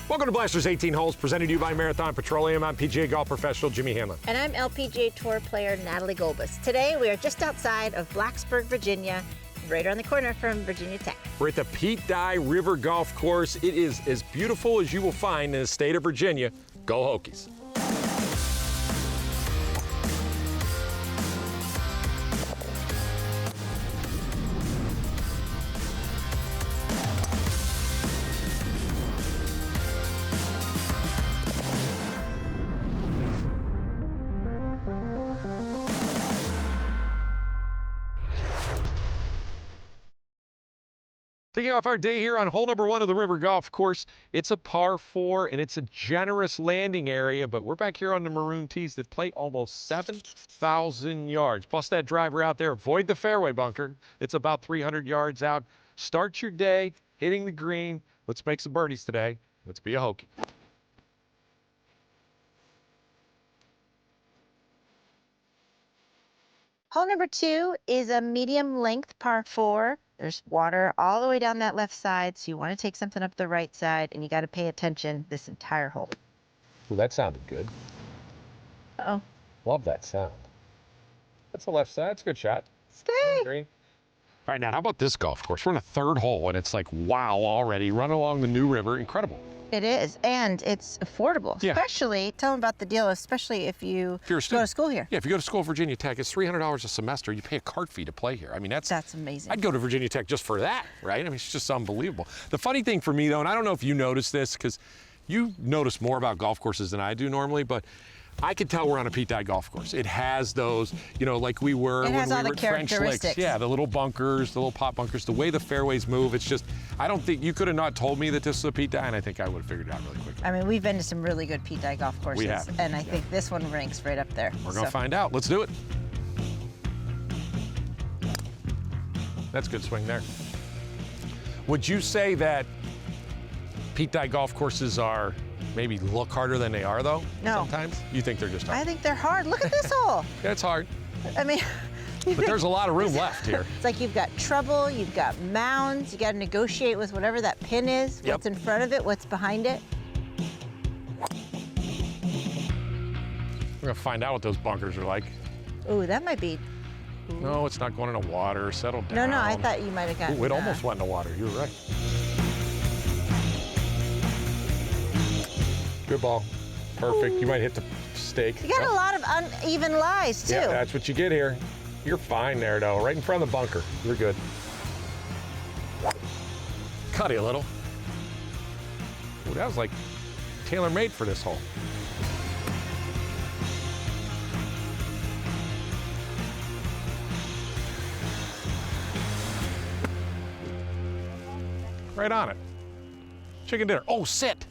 Welcome to Blasters 18 Holes, presented to you by Marathon Petroleum. I'm PGA golf professional Jimmy Hanlin. And I'm LPGA Tour player Natalie Gulbis. Today we are just outside of Blacksburg, Virginia, right around the corner from Virginia Tech. We're at the Pete Dye River Golf Course. It is as beautiful as you will find in the state of Virginia. Go Hokies. Taking off our day here on hole number 1 of the River Golf Course. It's a par 4 and it's a generous landing area, but we're back here on the maroon tees that play almost 7,000 yards. Plus that driver out there, avoid the fairway bunker. It's about 300 yards out. Start your day hitting the green. Let's make some birdies today. Let's be a Hokie. Hole number 2 is a medium length par 4. There's water all the way down that left side, so you want to take something up the right side, and you got to pay attention this entire hole. Well, that sounded good. Uh-oh. Love that sound. That's the left side. It's a good shot. Stay. Green. All right, now how about this golf course? We're on a 3rd hole, and it's like, wow, already. Running along the New River. Incredible. It is, and it's affordable. Yeah. Especially, tell them about the deal, especially if you you're a go student. to school here. Yeah, if you go to school at Virginia Tech, it's $300 a semester. You pay a cart fee to play here. I mean, That's amazing. I'd go to Virginia Tech just for that, right? I mean, it's just unbelievable. The funny thing for me, though, and I don't know if you noticed this, because you notice more about golf courses than I do normally, but I could tell we're on a Pete Dye golf course. It has those, you know, like we were It when has we all were the at French Licks. characteristics. Yeah, the little bunkers, the little pot bunkers, the way the fairways move. It's just, I don't think, you could have not told me that this was a Pete Dye, and I think I would have figured it out really quickly. I mean, we've been to some really good Pete Dye golf courses, We have. and I think this one ranks right up there. We're going to find out. Let's do it. That's a good swing there. Would you say that Pete Dye golf courses are maybe look harder than they are, though? No. Sometimes? You think they're just hard? I think they're hard. Look at this hole. Yeah, it's hard. I mean, But there's a lot of room left here. it's like you've got trouble, you've got mounds, you got to negotiate with whatever that pin is, Yep. what's in front of it, what's behind it. We're going to find out what those bunkers are like. Ooh, that might be. No, it's not going into water. Settle down. No, no, I thought you might have gotten. Ooh, it almost went into water. You were right. Good ball. Perfect. You might hit the stake. You got a lot of uneven lies, too. Yeah, that's what you get here. You're fine there, though. Right in front of the bunker. You're good. Cut it a little. Ooh, that was like tailor-made for this hole. Right on it. Chicken dinner. Oh, sit.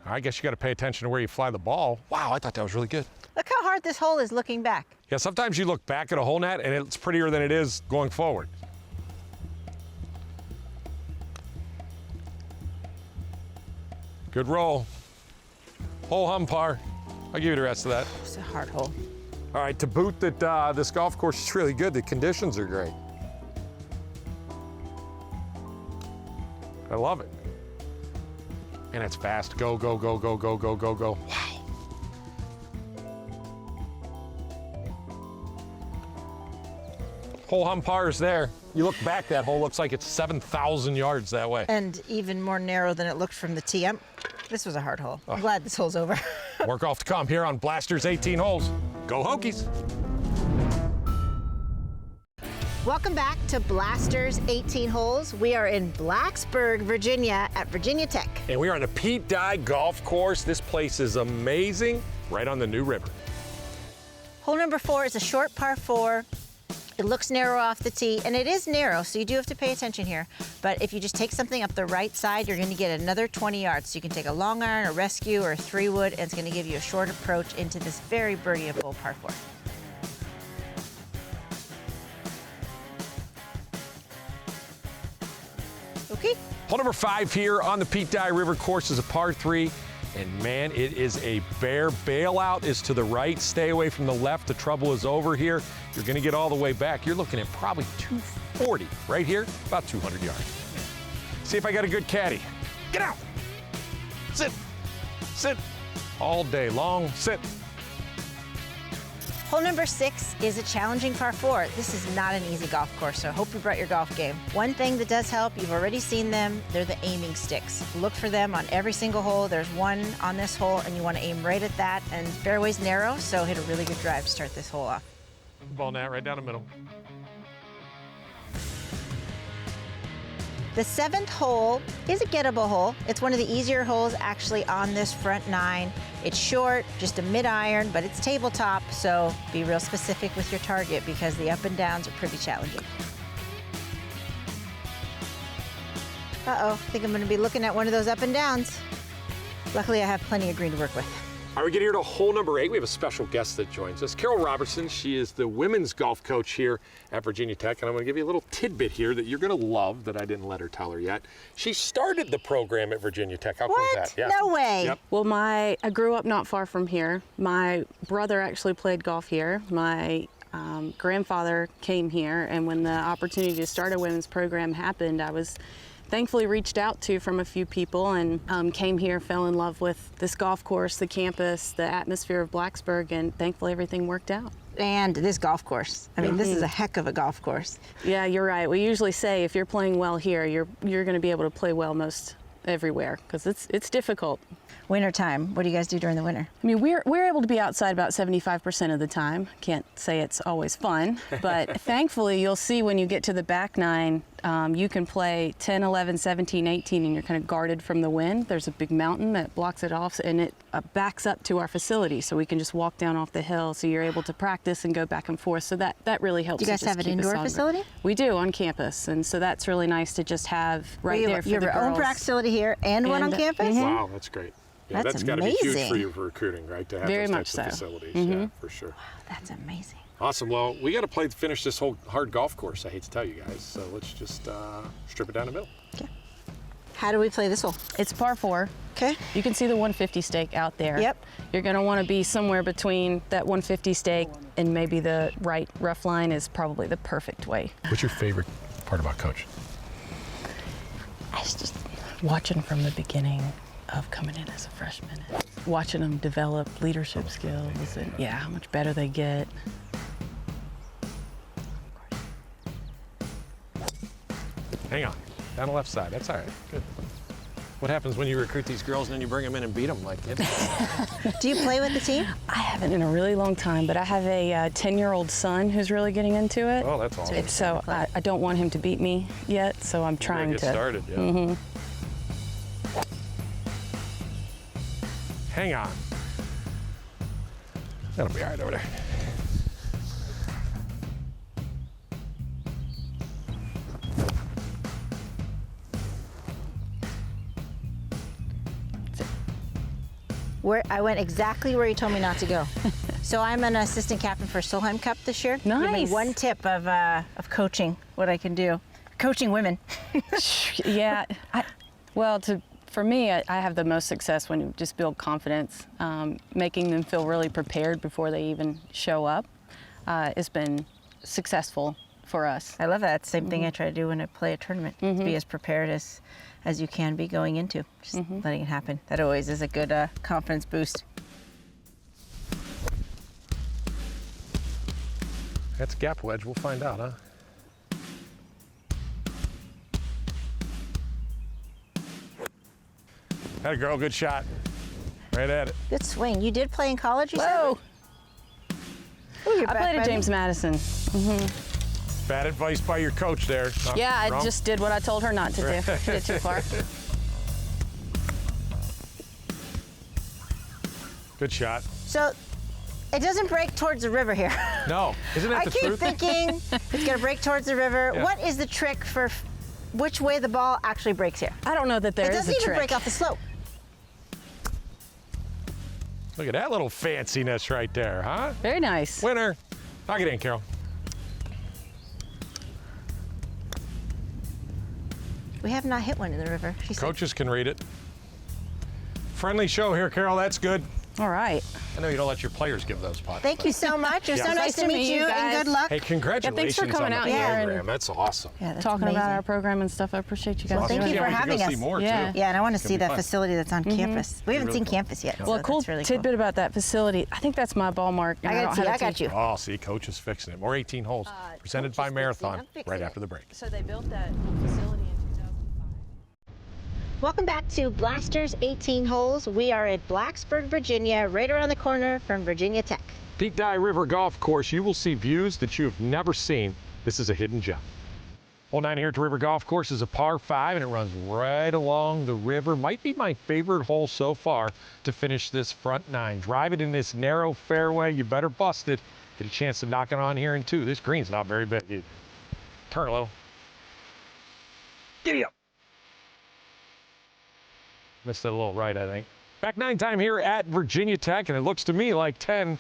I guess you got to pay attention to where you fly the ball. Wow, I thought that was really good. Look how hard this hole is looking back. Yeah, sometimes you look back at a hole net and it's prettier than it is going forward. Good roll. Hole umpire. I'll give you the rest of that. It's a hard hole. All right, to boot that this golf course is really good. The conditions are great. I love it. And it's fast. Go, go, go, go, go, go, go, go. Wow. Hole umpire's there. You look back, that hole looks like it's 7,000 yards that way. And even more narrow than it looked from the tee. This was a hard hole. I'm glad this hole's over. More golf to come here on Blasters 18 Holes. Go Hokies. Welcome back to Blasters 18 Holes. We are in Blacksburg, Virginia at Virginia Tech. And we are on the Pete Dye Golf Course. This place is amazing, right on the New River. Hole number 4 is a short par 4. It looks narrow off the tee, and it is narrow, so you do have to pay attention here. But if you just take something up the right side, you're going to get another 20 yards. So you can take a long iron, a rescue, or a 3-wood, and it's going to give you a short approach into this very birdieable par 4. Okay. Hole number 5 here on the Pete Dye River course is a par 3. And man, it is a bear. Bailout is to the right. Stay away from the left. The trouble is over here. You're going to get all the way back. You're looking at probably 240 right here, about 200 yards. See if I got a good caddy. Get out. Sit. Sit. All day long. Sit. Hole number 6 is a challenging par 4. This is not an easy golf course, so I hope you brought your golf game. One thing that does help, you've already seen them, they're the aiming sticks. Look for them on every single hole. There's one on this hole, and you want to aim right at that. And fairway's narrow, so hit a really good drive to start this hole off. Ball now right down the middle. The 7th hole is a gettable hole. It's one of the easier holes actually on this front 9. It's short, just a mid-iron, but it's tabletop, so be real specific with your target because the up and downs are pretty challenging. Uh-oh, I think I'm gonna be looking at one of those up and downs. Luckily, I have plenty of green to work with. All right, we get here to hole number 8. We have a special guest that joins us, Carol Robertson. She is the women's golf coach here at Virginia Tech, and I'm going to give you a little tidbit here that you're going to love that I didn't let her tell her yet. She started the program at Virginia Tech. How cool is that? Yeah. No way. Yep. Well, I grew up not far from here. My brother actually played golf here. My grandfather came here, and when the opportunity to start a women's program happened, I was thankfully reached out to from a few people and came here, fell in love with this golf course, the campus, the atmosphere of Blacksburg, and thankfully everything worked out. And this golf course. I mean, this is a heck of a golf course. Yeah, you're right. We usually say if you're playing well here, you're going to be able to play well most everywhere because it's difficult. Wintertime, what do you guys do during the winter? I mean, we're able to be outside about 75% of the time. Can't say it's always fun, but thankfully you'll see when you get to the back 9, you can play 10, 11, 17, 18, and you're kind of guarded from the wind. There's a big mountain that blocks it off, and it backs up to our facility, so we can just walk down off the hill, so you're able to practice and go back and forth. So that really helps. Do you guys have an indoor facility? We do on campus, and so that's really nice to just have right there for the girls. You have your own practice facility here and one on campus? Wow, that's great. Yeah, That's that's got to be huge amazing. for you for recruiting, right? To have Very those much types of so. facilities. Yeah, for sure. Wow, that's amazing. Awesome. Well, we got to finish this whole hard golf course. I hate to tell you guys, so let's just strip it down the middle. Okay. How do we play this hole? It's par 4. Okay. You can see the 150 stake out there. Yep. You're going to want to be somewhere between that 150 stake and maybe the right rough line is probably the perfect way. What's your favorite part about coaching? I was just watching from the beginning of coming in as a freshman, watching them develop leadership skills and how much better they get. Hang on. Down the left side. That's all right. Good. What happens when you recruit these girls and then you bring them in and beat them like kids? Do you play with the team? I haven't in a really long time, but I have a 10-year-old son who's really getting into it. Oh, that's awesome. So I don't want him to beat me yet, so I'm trying get to. started, yeah. Hang on. That'll be all right over there. I went exactly where you told me not to go. So I'm an assistant captain for Solheim Cup this year. Nice. Give me one tip of coaching, what I can do. Coaching women. Yeah. For me, I have the most success when you just build confidence. Making them feel really prepared before they even show up has been successful for us. I love that. Same thing I try to do when I play a tournament. Be as prepared as you can be going into. Just letting it happen. That always is a good confidence boost. That's a gap wedge. We'll find out, huh? Had a girl, good shot. Right at it. Good swing. You did play in college, you Whoa! said? Ooh, you're I played at James Madison. Bad advice by your coach there. Not Yeah, I wrong. just did what I told her not to do. Hit it too far. Good shot. So it doesn't break towards the river here. No, isn't that I the keep truth? thinking it's going to break towards the river. Yeah. What is the trick for which way the ball actually breaks here? I don't know that there It is doesn't a even trick. break off the slope. Look at that little fanciness right there, huh? Very nice. Winner. Knock it in, Carol. We have not hit one in the river. She said. Coaches can read it. Friendly show here, Carol. That's good. All right. I know you don't let your players give those putts. Thank you so much. It was so nice to meet you, and guys. good luck. Hey, congratulations coming on the out here and- program. That's awesome. Yeah, that's Talking amazing. about our program and stuff. I appreciate you guys. Well, thank doing you it. for we can having go see us. more, Yeah. too. Yeah, and I want to see be that fun. facility that's on campus. We haven't really seen cool. campus yet. Well, so a cool that's really tidbit about that facility. I think that's my ball mark. and I don't got you. have I a tee. got you. Oh, see, Coach is fixing it. More 18 holes. Presented by Marathon I'm fixing right it. after the break. So they built that facility in 2005. Welcome back to Blasters 18 Holes. We are at Blacksburg, Virginia, right around the corner from Virginia Tech. Pete Dye River Golf Course, you will see views that you have never seen. This is a hidden gem. Hole 9 here at the River Golf Course is a par 5, and it runs right along the river. Might be my favorite hole so far to finish this front 9. Drive it in this narrow fairway. You better bust it. Get a chance to knock it on here in 2. This green's not very big either. Turn low. Giddy up. Missed it a little right, I think. Back 9 time here at Virginia Tech, and it looks to me like 10,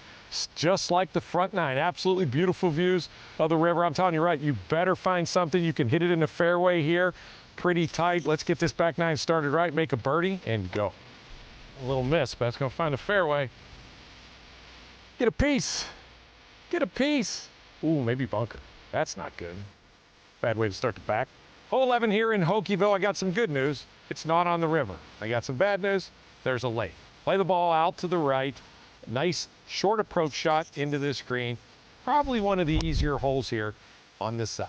just like the front 9. Absolutely beautiful views of the river. I'm telling you right, you better find something. You can hit it in the fairway here, pretty tight. Let's get this back 9 started right, make a birdie, and go. A little miss, but it's gonna find a fairway. Get a piece. Get a piece. Ooh, maybe bunker. That's not good. Bad way to start the back. Hole 11 here in Hokieville. I got some good news. It's not on the river. I got some bad news. There's a lake. Play the ball out to the right. Nice short approach shot into this green. Probably one of the easier holes here on this side.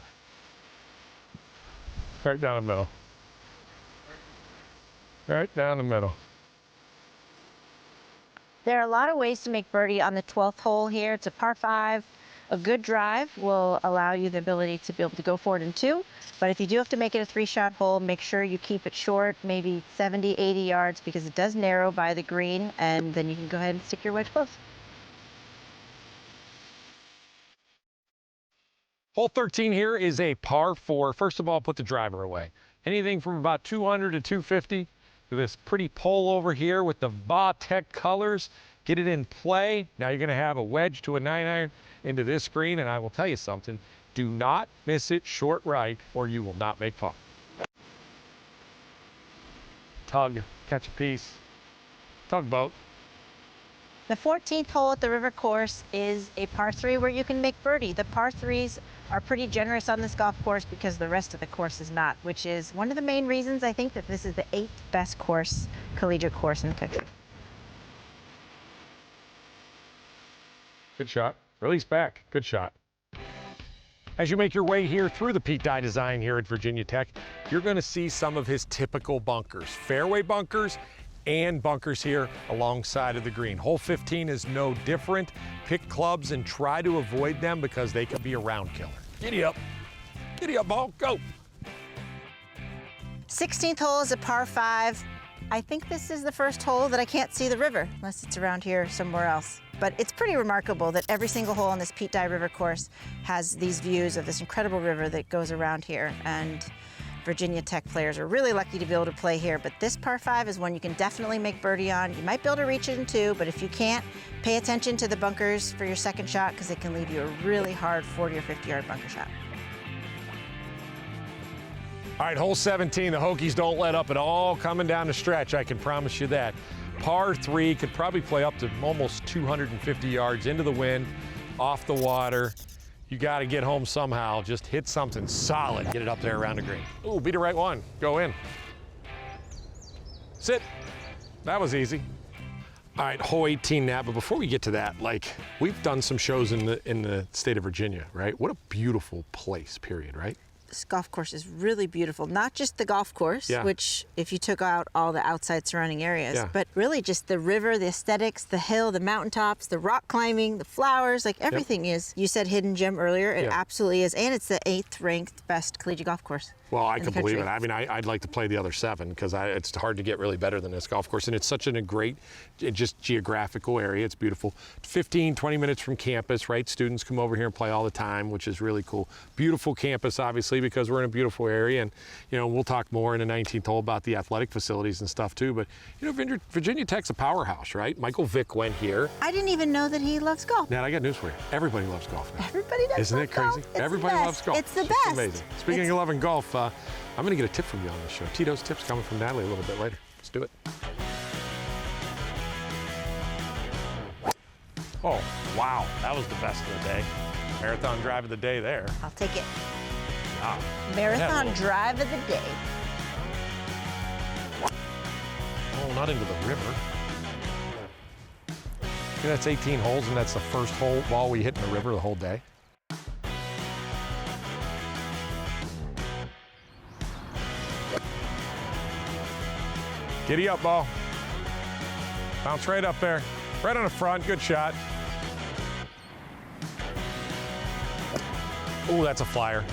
Right down the middle. Right down the middle. There are a lot of ways to make birdie on the 12th hole here. It's a par 5. A good drive will allow you the ability to be able to go for it in 2. But if you do have to make it a 3-shot hole, make sure you keep it short, maybe 70, 80 yards, because it does narrow by the green, and then you can go ahead and stick your wedge close. Hole 13 here is a par 4. First of all, put the driver away. Anything from about 200 to 250. This pretty pole over here with the Va-Tech colors. Get it in play. Now you're going to have a wedge to a 9-iron into this green, and I will tell you something. Do not miss it short right, or you will not make par. Tug, catch a piece. Tugboat. The 14th hole at the river course is a par 3 where you can make birdie. The par 3s are pretty generous on this golf course because the rest of the course is not, which is one of the main reasons I think that this is the 8th best course, collegiate course in the country. Good shot. Release back. Good shot. As you make your way here through the Pete Dye design here at Virginia Tech, you're going to see some of his typical bunkers. Fairway bunkers and bunkers here alongside of the green. Hole 15 is no different. Pick clubs and try to avoid them because they can be a round killer. Giddy up. Giddy up, ball. Go. 16th hole is a par 5. I think this is the first hole that I can't see the river, unless it's around here somewhere else. But it's pretty remarkable that every single hole on this Pete Dye River course has these views of this incredible river that goes around here. And Virginia Tech players are really lucky to be able to play here. But this par 5 is one you can definitely make birdie on. You might be able to reach it in 2, but if you can't, pay attention to the bunkers for your second shot because it can leave you a really hard 40 or 50-yard bunker shot. All right, hole 17, the Hokies don't let up at all coming down the stretch, I can promise you that. Par 3, could probably play up to almost 250 yards into the wind, off the water. You got to get home somehow. Just hit something solid. Get it up there around the green. Ooh, be the right one. Go in. Sit. That was easy. All right, hole 18 now, but before we get to that, like, we've done some shows in the state of Virginia, right? What a beautiful place, period, right? This golf course is really beautiful. Not just the golf course, Yeah. which if you took out all the outside surrounding areas, Yeah. but really just the river, the aesthetics, the hill, the mountaintops, the rock climbing, the flowers, like everything is. You said hidden gem earlier. It Yeah. absolutely is. And it's the 8th ranked best collegiate golf course. Well, I in can the believe it. country. I mean, I'd like to play the other 7 because it's hard to get really better than this golf course. And it's such a great, just geographical area. It's beautiful. 15, 20 minutes from campus, right? Students come over here and play all the time, which is really cool. Beautiful campus, obviously, because we're in a beautiful area. And, you know, we'll talk more in the 19th hole about the athletic facilities and stuff, too. But, you know, Virginia Tech's a powerhouse, right? Michael Vick went here. I didn't even know that he loves golf. Nat, I got news for you. Everybody loves golf now. Everybody does. Isn't love it crazy? golf. It's Everybody the loves best. golf. It's the It's best. amazing. Speaking of loving golf, I'm going to get a tip from you on this show. Tito's tips coming from Natalie a little bit later. Let's do it. Oh, wow, that was the best of the day. Marathon drive of the day there. I'll take it. Wow. Marathon drive of the day. Oh, not into the river. Okay, that's 18 holes, and that's the first hole ball we hit in the river the whole day. Giddy up, ball. Bounce right up there. Right on the front, good shot. Ooh, that's a flyer.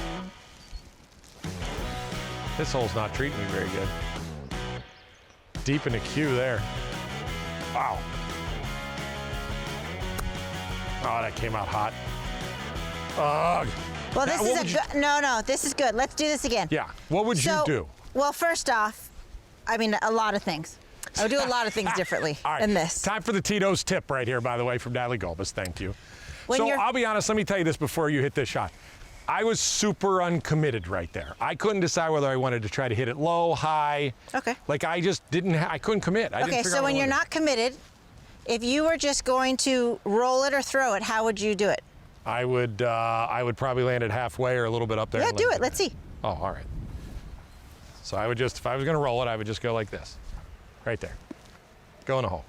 This hole's not treating me very good. Deep in the queue there. Wow. Oh, that came out hot. Ugh. Well, this is a good, no, this is good. Let's do this again. Yeah, what would you do? Well, first off, I mean, a lot of things. I would do a lot of things differently than this. Time for the Tito's tip right here, by the way, from Natalie Gulbis. Thank you. When So I'll be honest, let me tell you this before you hit this shot. I was super uncommitted right there. I couldn't decide whether I wanted to try to hit it low, high. Okay. Like I just didn't, I couldn't commit. Okay, so when you're not committed, if you were just going to roll it or throw it, how would you do it? I would probably land it halfway or a little bit up there. Yeah, and do let it. Let's see. Oh, all right. So I would just, if I was going to roll it, I would just go like this. Right there. Go in a hole.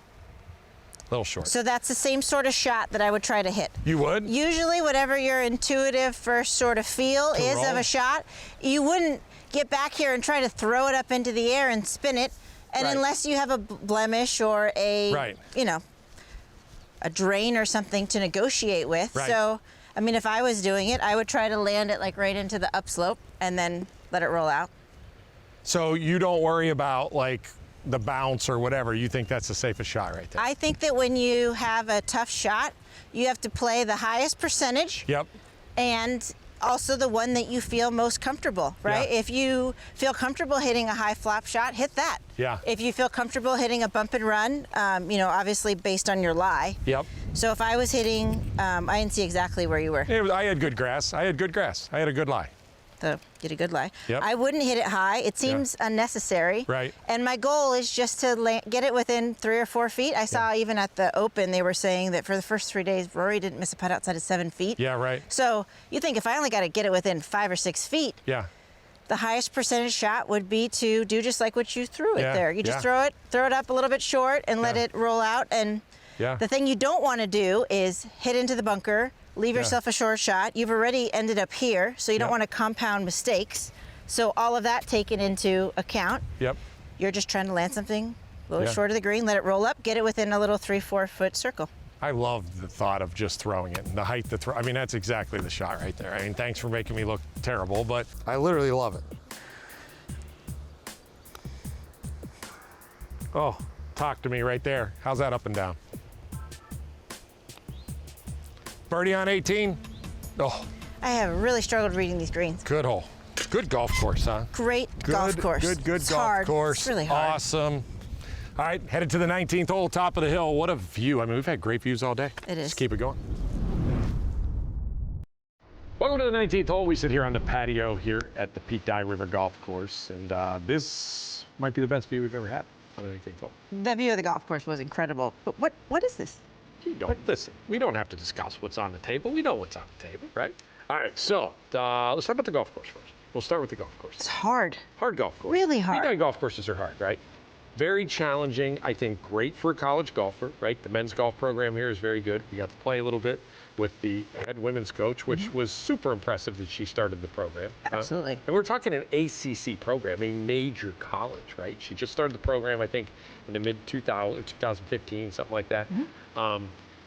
A little short. So that's the same sort of shot that I would try to hit. You would? Usually, whatever your intuitive first sort of feel is of a shot, you wouldn't get back here and try to throw it up into the air and spin it, and unless you have a blemish or a, you know, a drain or something to negotiate with. Right. So, I mean, if I was doing it, I would try to land it like right into the upslope and then let it roll out. So you don't worry about like the bounce or whatever. You think that's the safest shot right there? I think that when you have a tough shot, you have to play the highest percentage. Yep. And also the one that you feel most comfortable, right? Yeah. If you feel comfortable hitting a high flop shot, hit that. Yeah. If you feel comfortable hitting a bump and run, you know, obviously based on your lie. Yep. So if I was hitting, I didn't see exactly where you were. I had good grass. I had good grass. I had a good lie. So get a good lie. Yep. I wouldn't hit it high. It seems unnecessary. Right. And my goal is just to get it within 3 or 4 feet. I saw even at the Open, they were saying that for the first 3 days, Rory didn't miss a putt outside of 7 feet. Yeah, right. So you think if I only got to get it within 5 or 6 feet, Yeah. the highest percentage shot would be to do just like what you threw it there. You just throw it up a little bit short and let it roll out. And the thing you don't want to do is hit into the bunker, leave yourself a short shot. You've already ended up here, so you don't want to compound mistakes. So all of that taken into account. Yep. You're just trying to land something a little short of the green, let it roll up, get it within a little 3-4 foot circle. I love the thought of just throwing it and the height, the throw. I mean, that's exactly the shot right there. I mean, thanks for making me look terrible, but I literally love it. Oh, talk to me right there. How's that up and down? Birdie on 18. Oh. I have really struggled reading these greens. Good hole. Good golf course, huh? Great golf course. Good It's golf hard. course. It's really hard. Awesome. All right, headed to the 19th hole, top of the hill. What a view. I mean, we've had great views all day. It is. Just keep it going. Welcome to the 19th hole. We sit here on the patio here at the Pete Dye River Golf Course, and this might be the best view we've ever had on the 19th hole. The view of the golf course was incredible. But what is this? You don't listen. We don't have to discuss what's on the table. We know what's on the table, right? All right, so let's talk about the golf course first. We'll start with the golf course. It's hard. Hard golf course. Really hard. Pete Dye golf courses are hard, right? Very challenging. I think great for a college golfer, right? The men's golf program here is very good. We got to play a little bit with the head women's coach, which was super impressive that she started the program. Absolutely. And we're talking an ACC program, a major college, right? She just started the program, I think, in the mid-2015, something like that.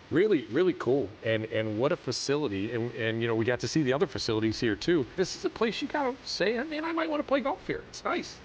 Really, really cool. And what a facility. And you know, we got to see the other facilities here too. This is a place you gotta say, man, I might want to play golf here. It's nice.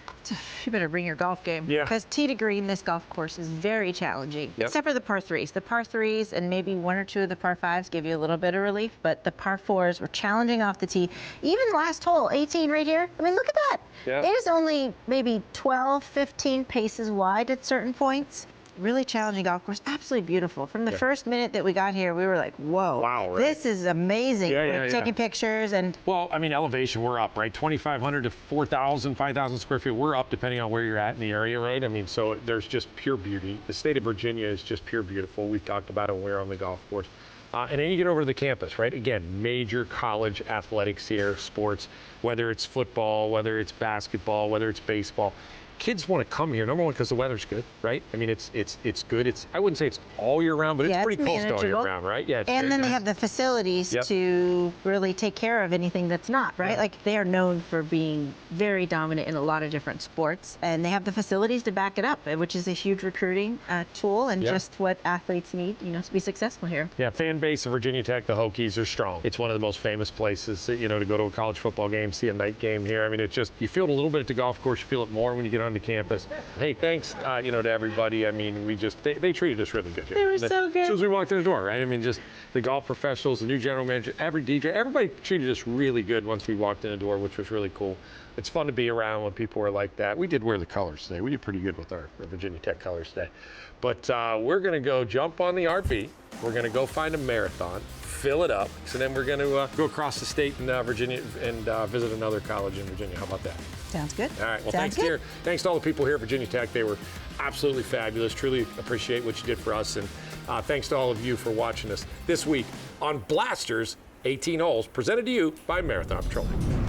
You better bring your golf game. Yeah. Because tee to green, this golf course is very challenging, Yep. except for the par threes. The par threes and maybe 1 or 2 of the par fives give you a little bit of relief, but the par fours were challenging off the tee. Even last hole, 18 right here. I mean, look at that. Yeah. It is only maybe 12, 15 paces wide at certain points. Really challenging golf course, absolutely beautiful. From the first minute that we got here, we were like, whoa, Wow, right. this is amazing. We're taking pictures and Well, I mean, elevation, we're up, right? 2,500 to 4,000, 5,000 square feet. We're up depending on where you're at in the area, right? I mean, so there's just pure beauty. The state of Virginia is just pure beautiful. We've talked about it when we were on the golf course. And then you get over to the campus, right? Again, major college athletics here, sports, whether it's football, whether it's basketball, whether it's baseball. Kids want to come here, number one, because the weather's good, right? I mean, it's good. I wouldn't say it's all year round, but Yeah, it's pretty it's close to all year manageable. round, right? Yeah. It's And very then they nice. have the facilities Yep. to really take care of anything that's not, right? Yeah. Like they are known for being very dominant in a lot of different sports, and they have the facilities to back it up, which is a huge recruiting tool and Yep. just what athletes need, to be successful here. Yeah, fan base of Virginia Tech, the Hokies are strong. It's one of the most famous places, to go to a college football game, see a night game here. I mean, it's just, you feel it a little bit at the golf course, you feel it more when you get onto campus. Hey, thanks, to everybody. I mean, they treated us really good here. They were so good. As soon as we walked in the door, right? I mean, just the golf professionals, the new general manager, every DJ, everybody treated us really good once we walked in the door, which was really cool. It's fun to be around when people are like that. We did wear the colors today. We did pretty good with our Virginia Tech colors today. But we're going to go jump on the RV. We're going to go find a marathon, fill it up. So then we're going to go across the state in Virginia and visit another college in Virginia. How about that? Sounds good. All right. Well, Sounds good. thanks to all the people here at Virginia Tech. They were absolutely fabulous. Truly appreciate what you did for us. And thanks to all of you for watching us this week on Blasters 18 Holes, presented to you by Marathon Petroleum.